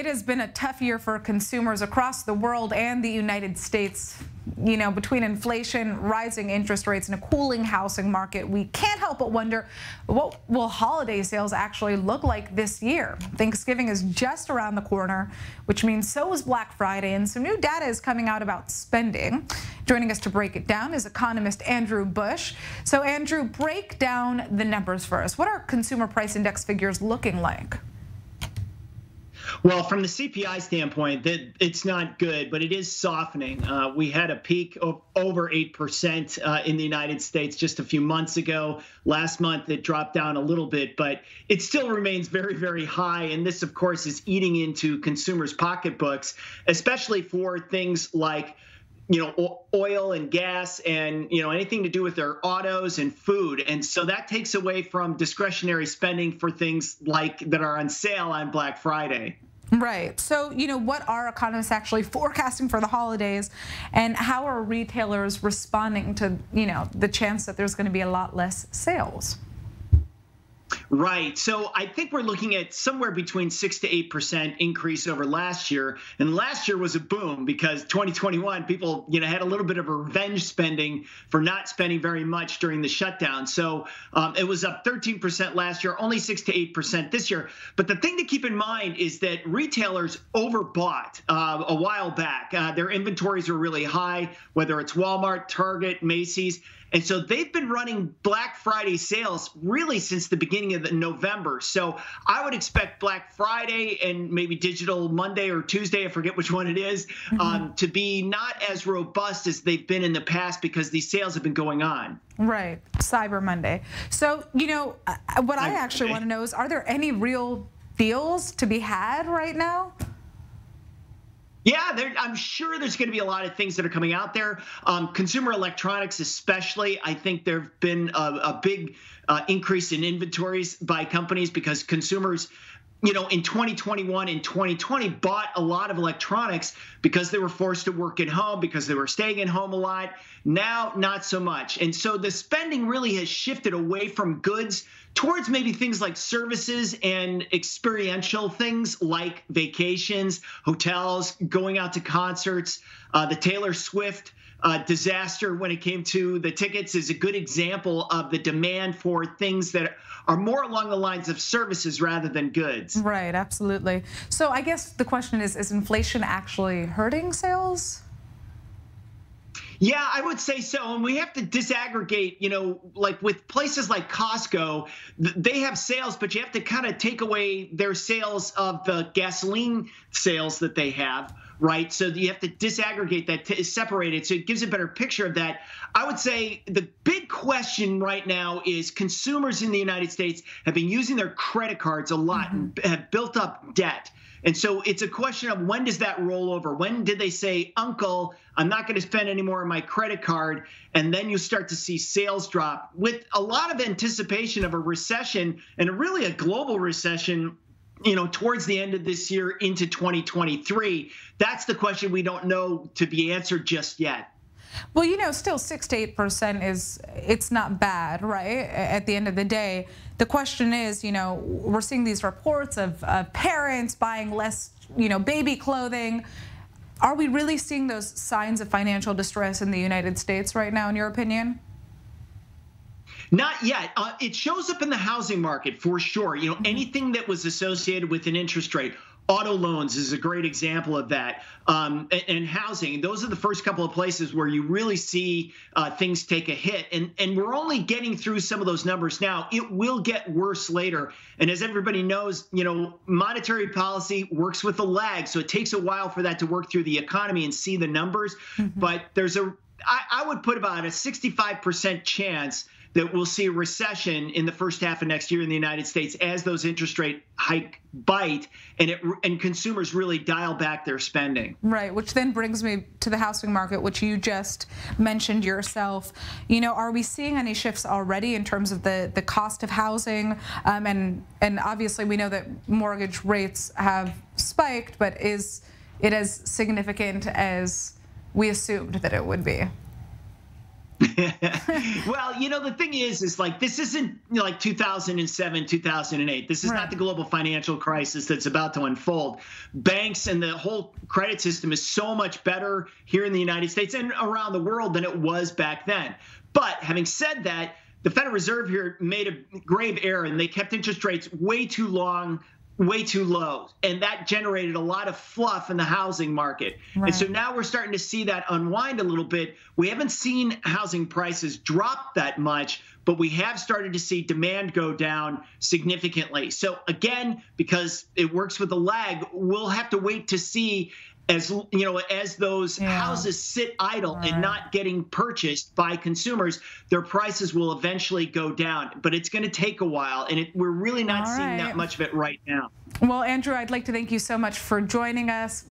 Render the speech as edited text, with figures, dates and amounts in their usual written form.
it has been a tough year for consumers across the world and the United States. You know, between inflation, rising interest rates, and a cooling housing market, we can't help but wonder, what will holiday sales actually look like this year? Thanksgiving is just around the corner, which means so is Black Friday, and some new data is coming out about spending. Joining us to break it down is economist Andrew Bush. So Andrew, break down the numbers for us. What are consumer price index figures looking like? Well, from the CPI standpoint, it's not good, but it is softening. We had a peak of over 8% in the United States just a few months ago. Last month, it dropped down a little bit, but it still remains very, very high. And this, of course, is eating into consumers' pocketbooks, especially for things like oil and gas and, anything to do with their autos and food. And so that takes away from discretionary spending for things like that are on sale on Black Friday. Right. So, what are economists actually forecasting for the holidays, and how are retailers responding to, the chance that there's going to be a lot less sales? Right. So I think we're looking at somewhere between 6 to 8% increase over last year. And last year was a boom because 2021 people, had a little bit of a revenge spending for not spending very much during the shutdown. So it was up 13% last year, only 6 to 8% this year. But the thing to keep in mind is that retailers overbought a while back. Their inventories are really high, whether it's Walmart, Target, Macy's. And so they've been running Black Friday sales really since the beginning of November. So I would expect Black Friday and maybe Digital Monday or Tuesday, I forget which one it is, to be not as robust as they've been in the past because these sales have been going on. Right. Cyber Monday. So, what I actually want to know is, are there any real deals to be had right now? Yeah, I'm sure there's going to be a lot of things that are coming out there. Consumer electronics especially, I think there have been a big increase in inventories by companies because consumers, in 2021 and 2020 bought a lot of electronics because they were forced to work at home, because they were staying at home a lot. Now, not so much. And so the spending really has shifted away from goods towards maybe things like services and experiential things like vacations, hotels, going out to concerts. The Taylor Swift disaster when it came to the tickets is a good example of the demand for things that are more along the lines of services rather than goods. Right, absolutely. So I guess the question is inflation actually hurting sales? Yeah, I would say so. And we have to disaggregate, like with places like Costco, they have sales, but you have to kind of take away their sales of the gasoline sales that they have, right? So you have to disaggregate that, separate it, so it gives a better picture of that. I would say the big question right now is consumers in the United States have been using their credit cards a lot and have built up debt. And so it's a question of, when does that roll over? When did they say, Uncle, I'm not going to spend any more on my credit card? And then you start to see sales drop with a lot of anticipation of a recession, and really a global recession, towards the end of this year into 2023. That's the question we don't know to be answered just yet. Well, still 6 to 8% it's not bad, right? At the end of the day, the question is, we're seeing these reports of parents buying less, baby clothing. Are we really seeing those signs of financial distress in the United States right now, in your opinion? Not yet. It shows up in the housing market for sure. Anything that was associated with an interest rate. Auto loans is a great example of that, and housing. Those are the first couple of places where you really see things take a hit. And we're only getting through some of those numbers now. It will get worse later. And as everybody knows, monetary policy works with a lag. So it takes a while for that to work through the economy and see the numbers. But I would put about a 65% chance that we'll see a recession in the first half of next year in the United States as those interest rate hike bite and consumers really dial back their spending. Right, which then brings me to the housing market, which you just mentioned yourself. Are we seeing any shifts already in terms of the cost of housing? And obviously we know that mortgage rates have spiked, but is it as significant as we assumed that it would be? Well, the thing is like this isn't like 2007, 2008. This is not the global financial crisis that's about to unfold. Banks and the whole credit system is so much better here in the United States and around the world than it was back then. But having said that, the Federal Reserve here made a grave error, and they kept interest rates way too long, way too low. And that generated a lot of fluff in the housing market. And so now we're starting to see that unwind a little bit. We haven't seen housing prices drop that much, but we have started to see demand go down significantly. So again, because it works with a lag, we'll have to wait to see as those houses sit idle and not getting purchased by consumers, their prices will eventually go down. But it's going to take a while, and we're really not seeing that much of it right now. Well, Andrew, I'd like to thank you so much for joining us.